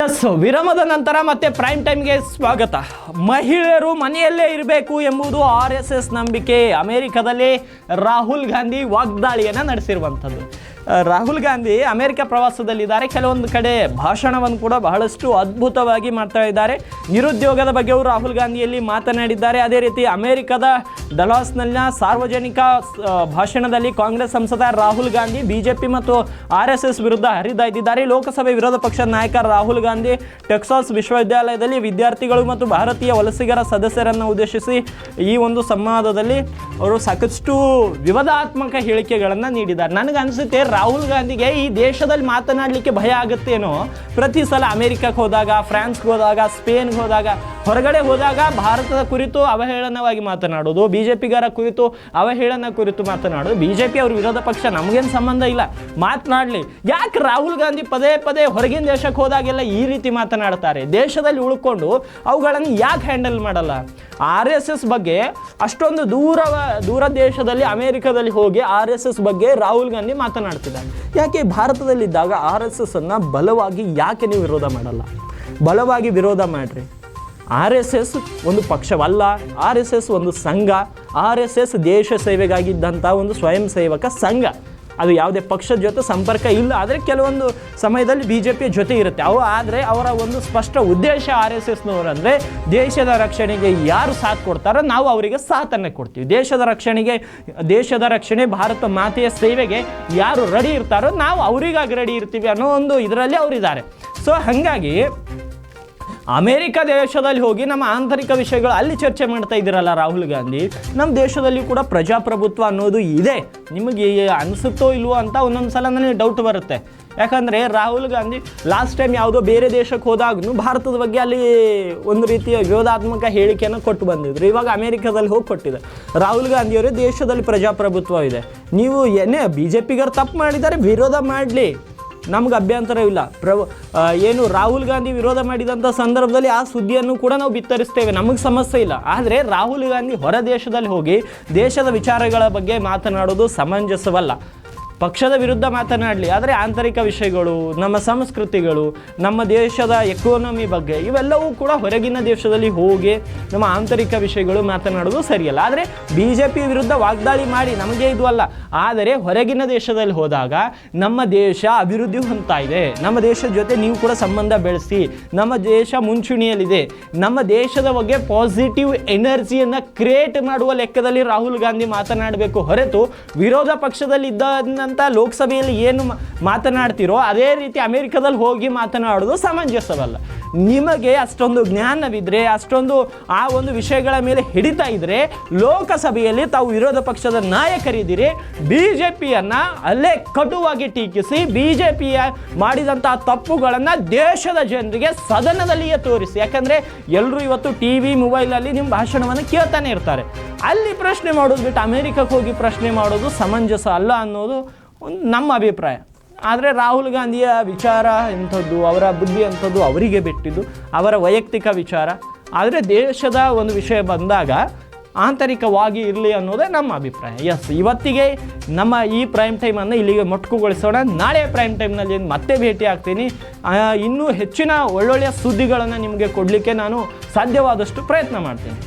ವಿರಾಮದ ನಂತರ ಮತ್ತೆ ಪ್ರೈಮ್ ಟೈಮ್ಗೆ ಸ್ವಾಗತ. ಮಹಿಳೆಯರು ಮನೆಯಲ್ಲೇ ಇರಬೇಕು ಎಂಬುದು RSS ನಂಬಿಕೆ. ಅಮೆರಿಕದಲ್ಲಿ ರಾಹುಲ್ ಗಾಂಧಿ ವಾಗ್ದಾಳಿಯನ್ನು ನಡೆಸಿರುವಂಥದ್ದು. ರಾಹುಲ್ ಗಾಂಧಿ ಅಮೆರಿಕ ಪ್ರವಾಸದಲ್ಲಿದ್ದಾರೆ. ಕೆಲವೊಂದು ಕಡೆ ಭಾಷಣವನ್ನು ಕೂಡ ಬಹಳಷ್ಟು ಅದ್ಭುತವಾಗಿ ಮಾಡ್ತಾ ಇದ್ದಾರೆ. ನಿರುದ್ಯೋಗದ ಬಗ್ಗೆಯೂ ರಾಹುಲ್ ಗಾಂಧಿಯಲ್ಲಿ ಮಾತನಾಡಿದ್ದಾರೆ. ಅದೇ ರೀತಿ ಅಮೆರಿಕದ ಡಲಾಸ್ನಲ್ಲಿನ ಸಾರ್ವಜನಿಕ ಭಾಷಣದಲ್ಲಿ ಕಾಂಗ್ರೆಸ್ ಸಂಸದ ರಾಹುಲ್ ಗಾಂಧಿ BJP ಮತ್ತು RSS ವಿರುದ್ಧ ಹರಿದಾಯ್ದಿದ್ದಾರೆ. ಲೋಕಸಭೆ ವಿರೋಧ ಪಕ್ಷದ ನಾಯಕ ರಾಹುಲ್ ಗಾಂಧಿ ಟೆಕ್ಸಾಸ್ ವಿಶ್ವವಿದ್ಯಾಲಯದಲ್ಲಿ ವಿದ್ಯಾರ್ಥಿಗಳು ಮತ್ತು ಭಾರತೀಯ ವಲಸಿಗರ ಸದಸ್ಯರನ್ನು ಉದ್ದೇಶಿಸಿ ಈ ಒಂದು ಸಂವಾದದಲ್ಲಿ ಅವರು ಸಾಕಷ್ಟು ವಿವಾದಾತ್ಮಕ ಹೇಳಿಕೆಗಳನ್ನು ನೀಡಿದ್ದಾರೆ. ನನಗನ್ಸುತ್ತೆ ರಾಹುಲ್ ಗಾಂಧಿಗೆ ಈ ದೇಶದಲ್ಲಿ ಮಾತನಾಡಲಿಕ್ಕೆ ಭಯ ಆಗುತ್ತೇನೋ. ಪ್ರತಿ ಸಲ ಅಮೆರಿಕಕ್ಕೆ ಹೋದಾಗ, ಫ್ರಾನ್ಸ್ಗೆ ಹೋದಾಗ, ಸ್ಪೇನ್ಗೆ ಹೋದಾಗ, ಹೊರಗಡೆ ಹೋದಾಗ ಭಾರತದ ಕುರಿತು ಅವಹೇಳನವಾಗಿ ಮಾತನಾಡೋದು, BJPಗರ ಕುರಿತು ಅವಹೇಳನ ಕುರಿತು ಮಾತನಾಡೋದು. BJP ಅವ್ರ ವಿರೋಧ ಪಕ್ಷ, ನಮಗೇನು ಸಂಬಂಧ ಇಲ್ಲ, ಮಾತನಾಡಲಿ. ಯಾಕೆ ರಾಹುಲ್ ಗಾಂಧಿ ಪದೇ ಪದೇ ಹೊರಗಿನ ದೇಶಕ್ಕೆ ಹೋದಾಗೆಲ್ಲ ಈ ರೀತಿ ಮಾತನಾಡ್ತಾರೆ? ದೇಶದಲ್ಲಿ ಉಳ್ಕೊಂಡು ಅವುಗಳನ್ನು ಯಾಕೆ ಹ್ಯಾಂಡಲ್ ಮಾಡಲ್ಲ? RSS ಬಗ್ಗೆ ಅಷ್ಟೊಂದು ದೂರ ದೇಶದಲ್ಲಿ ಅಮೆರಿಕದಲ್ಲಿ ಹೋಗಿ RSS ಬಗ್ಗೆ ರಾಹುಲ್ ಗಾಂಧಿ ಮಾತನಾಡ್ತಿದ್ದಾರೆ. ಯಾಕೆ ಭಾರತದಲ್ಲಿದ್ದಾಗ RSS ಅನ್ನು ಬಲವಾಗಿ ಯಾಕೆ ನೀವು ವಿರೋಧ ಮಾಡಲ್ಲ? ಬಲವಾಗಿ ವಿರೋಧ ಮಾಡಿರಿ. RSS ಒಂದು ಪಕ್ಷವಲ್ಲ, RSS ಒಂದು ಸಂಘ. RSS ದೇಶ ಸೇವೆಗಾಗಿದ್ದಂಥ ಒಂದು ಸ್ವಯಂ ಸೇವಕ ಸಂಘ. ಅದು ಯಾವುದೇ ಪಕ್ಷದ ಜೊತೆ ಸಂಪರ್ಕ ಇಲ್ಲ. ಆದರೆ ಕೆಲವೊಂದು ಸಮಯದಲ್ಲಿ BJP ಜೊತೆ ಇರುತ್ತೆ ಆದರೆ ಅವರ ಒಂದು ಸ್ಪಷ್ಟ ಉದ್ದೇಶ RSSನವರು ಅಂದರೆ ದೇಶದ ರಕ್ಷಣೆಗೆ ಯಾರು ಸಾಥ್ ಕೊಡ್ತಾರೋ ನಾವು ಅವರಿಗೆ ಸಾಥನ್ನು ಕೊಡ್ತೀವಿ. ದೇಶದ ರಕ್ಷಣೆ, ಭಾರತ ಮಾತೆಯ ಸೇವೆಗೆ ಯಾರು ರೆಡಿ ಇರ್ತಾರೋ ನಾವು ಅವರಿಗಾಗಿ ರೆಡಿ ಇರ್ತೀವಿ ಅನ್ನೋ ಒಂದು ಇದರಲ್ಲಿ ಅವರಿದ್ದಾರೆ. ಸೊ ಹಾಗಾಗಿ ಅಮೇರಿಕ ದೇಶದಲ್ಲಿ ಹೋಗಿ ನಮ್ಮ ಆಂತರಿಕ ವಿಷಯಗಳು ಅಲ್ಲಿ ಚರ್ಚೆ ಮಾಡ್ತಾ ಇದ್ದೀರಲ್ಲ ರಾಹುಲ್ ಗಾಂಧಿ. ನಮ್ಮ ದೇಶದಲ್ಲಿ ಕೂಡ ಪ್ರಜಾಪ್ರಭುತ್ವ ಅನ್ನೋದು ಇದೆ. ನಿಮಗೆ ಅನಿಸುತ್ತೋ ಇಲ್ವೋ ಅಂತ ಒಂದೊಂದು ಸಲ ನನಗೆ ಡೌಟ್ ಬರುತ್ತೆ. ಯಾಕಂದರೆ ರಾಹುಲ್ ಗಾಂಧಿ ಲಾಸ್ಟ್ ಟೈಮ್ ಯಾವುದೋ ಬೇರೆ ದೇಶಕ್ಕೆ ಹೋದಾಗೂ ಭಾರತದ ಬಗ್ಗೆ ಅಲ್ಲಿ ಒಂದು ರೀತಿಯ ವಿರೋಧಾತ್ಮಕ ಹೇಳಿಕೆಯನ್ನು ಕೊಟ್ಟು ಬಂದಿದ್ರು. ಇವಾಗ ಅಮೆರಿಕದಲ್ಲಿ ಹೋಗಿ ಕೊಟ್ಟಿದ್ದಾರೆ. ರಾಹುಲ್ ಗಾಂಧಿಯವರೇ ದೇಶದಲ್ಲಿ ಪ್ರಜಾಪ್ರಭುತ್ವ ಇದೆ, ನೀವು ಏನೇ BJPಗರು ತಪ್ಪು ಮಾಡಿದ್ದಾರೆ ವಿರೋಧ ಮಾಡಲಿ, ನಮ್ಗೆ ಅಭ್ಯಂತರವಿಲ್ಲ. ಏನು ರಾಹುಲ್ ಗಾಂಧಿ ವಿರೋಧ ಮಾಡಿದಂಥ ಸಂದರ್ಭದಲ್ಲಿ ಆ ಸುದ್ದಿಯನ್ನು ಕೂಡ ನಾವು ಬಿತ್ತರಿಸ್ತೇವೆ, ನಮಗೆ ಸಮಸ್ಯೆ ಇಲ್ಲ. ಆದರೆ ರಾಹುಲ್ ಗಾಂಧಿ ಹೊರ ದೇಶದಲ್ಲಿ ಹೋಗಿ ದೇಶದ ವಿಚಾರಗಳ ಬಗ್ಗೆ ಮಾತನಾಡೋದು ಸಮಂಜಸವಲ್ಲ. ಪಕ್ಷದ ವಿರುದ್ಧ ಮಾತನಾಡಲಿ, ಆದರೆ ಆಂತರಿಕ ವಿಷಯಗಳು, ನಮ್ಮ ಸಂಸ್ಕೃತಿಗಳು, ನಮ್ಮ ದೇಶದ ಎಕಾನಮಿ ಬಗ್ಗೆ ಇವೆಲ್ಲವೂ ಕೂಡ ಹೊರಗಿನ ದೇಶದಲ್ಲಿ ಹೋಗಿ ನಮ್ಮ ಆಂತರಿಕ ವಿಷಯಗಳು ಮಾತನಾಡೋದು ಸರಿಯಲ್ಲ. ಆದರೆ BJP ವಿರುದ್ಧ ವಾಗ್ದಾಳಿ ಮಾಡಿ ನಮಗೆ ಇದು ಅಲ್ಲ. ಆದರೆ ಹೊರಗಿನ ದೇಶದಲ್ಲಿ ಹೋದಾಗ ನಮ್ಮ ದೇಶ ಅಭಿವೃದ್ಧಿ ಹೊಂದ್ತಾ ಇದೆ, ನಮ್ಮ ದೇಶದ ಜೊತೆ ನೀವು ಕೂಡ ಸಂಬಂಧ ಬೆಳೆಸಿ, ನಮ್ಮ ದೇಶ ಮುಂಚೂಣಿಯಲ್ಲಿದೆ, ನಮ್ಮ ದೇಶದ ಬಗ್ಗೆ ಪಾಸಿಟಿವ್ ಎನರ್ಜಿಯನ್ನು ಕ್ರಿಯೇಟ್ ಮಾಡುವ ಲೆಕ್ಕದಲ್ಲಿ ರಾಹುಲ್ ಗಾಂಧಿ ಮಾತನಾಡಬೇಕು ಹೊರತು ವಿರೋಧ ಪಕ್ಷದಲ್ಲಿ ಇದ್ದ ಲೋಕಸಭೆಯಲ್ಲಿ ಏನು ಮಾತನಾಡ್ತಿರೋ ಅದೇ ರೀತಿ ಅಮೆರಿಕದಲ್ಲಿ ಹೋಗಿ ಮಾತನಾಡೋದು ಸಮಂಜಸವಲ್ಲ. ನಿಮಗೆ ಅಷ್ಟೊಂದು ಜ್ಞಾನವಿದ್ದರೆ, ಅಷ್ಟೊಂದು ಆ ಒಂದು ವಿಷಯಗಳ ಮೇಲೆ ಹಿಡಿತಾ ಇದ್ದರೆ ಲೋಕಸಭೆಯಲ್ಲಿ ತಾವು ವಿರೋಧ ಪಕ್ಷದ ನಾಯಕರಿದ್ದೀರಿ. BJPಯನ್ನು ಅಲ್ಲೇ ಕಟುವಾಗಿ ಟೀಕಿಸಿ BJPಯ ಮಾಡಿದಂಥ ತಪ್ಪುಗಳನ್ನು ದೇಶದ ಜನರಿಗೆ ಸದನದಲ್ಲಿಯೇ ತೋರಿಸಿ. ಯಾಕಂದರೆ ಎಲ್ಲರೂ ಇವತ್ತು TV ಮೊಬೈಲಲ್ಲಿ ನಿಮ್ಮ ಭಾಷಣವನ್ನು ಕೇಳ್ತಾನೆ ಇರ್ತಾರೆ. ಅಲ್ಲಿ ಪ್ರಶ್ನೆ ಮಾಡೋದು ಬಿಟ್ಟು ಅಮೆರಿಕಕ್ಕೆ ಹೋಗಿ ಪ್ರಶ್ನೆ ಮಾಡೋದು ಸಮಂಜಸ ಅಲ್ಲ ಅನ್ನೋದು ಒಂದು ನಮ್ಮ ಅಭಿಪ್ರಾಯ. ಆದರೆ ರಾಹುಲ್ ಗಾಂಧಿಯ ವಿಚಾರ ಎಂಥದ್ದು, ಅವರ ಬುದ್ಧಿ ಅಂಥದ್ದು ಅವರಿಗೆ ಬಿಟ್ಟಿದ್ದು, ಅವರ ವೈಯಕ್ತಿಕ ವಿಚಾರ. ಆದರೆ ದೇಶದ ಒಂದು ವಿಷಯ ಬಂದಾಗ ಆಂತರಿಕವಾಗಿ ಇರಲಿ ಅನ್ನೋದೇ ನಮ್ಮ ಅಭಿಪ್ರಾಯ. ಇವತ್ತಿಗೆ ನಮ್ಮ ಈ ಪ್ರೈಮ್ ಟೈಮನ್ನು ಇಲ್ಲಿಗೆ ಮೊಟಕುಗೊಳಿಸೋಣ. ನಾಳೆ ಪ್ರೈಮ್ ಟೈಮ್ನಲ್ಲಿ ಮತ್ತೆ ಭೇಟಿ ಆಗ್ತೀನಿ. ಇನ್ನೂ ಹೆಚ್ಚಿನ ಒಳ್ಳೊಳ್ಳೆಯ ಸುದ್ದಿಗಳನ್ನು ನಿಮಗೆ ಕೊಡಲಿಕ್ಕೆ ನಾನು ಸಾಧ್ಯವಾದಷ್ಟು ಪ್ರಯತ್ನ ಮಾಡ್ತೀನಿ.